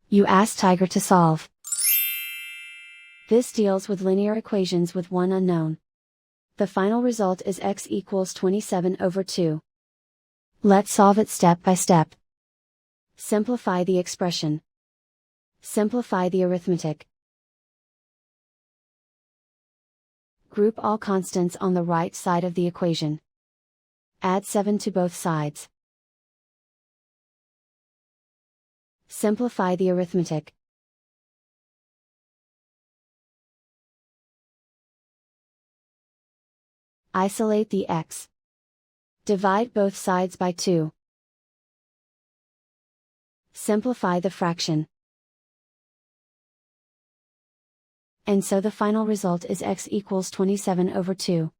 You ask Tiger to solve. This deals with linear equations with one unknown. The final result is x equals 27/2. Let's solve it step by step. Simplify the expression. Simplify the arithmetic. Group all constants on the right side of the equation. Add 7 to both sides. Simplify the arithmetic. Isolate the x. Divide both sides by 2. Simplify the fraction. And so the final result is x equals 27/2.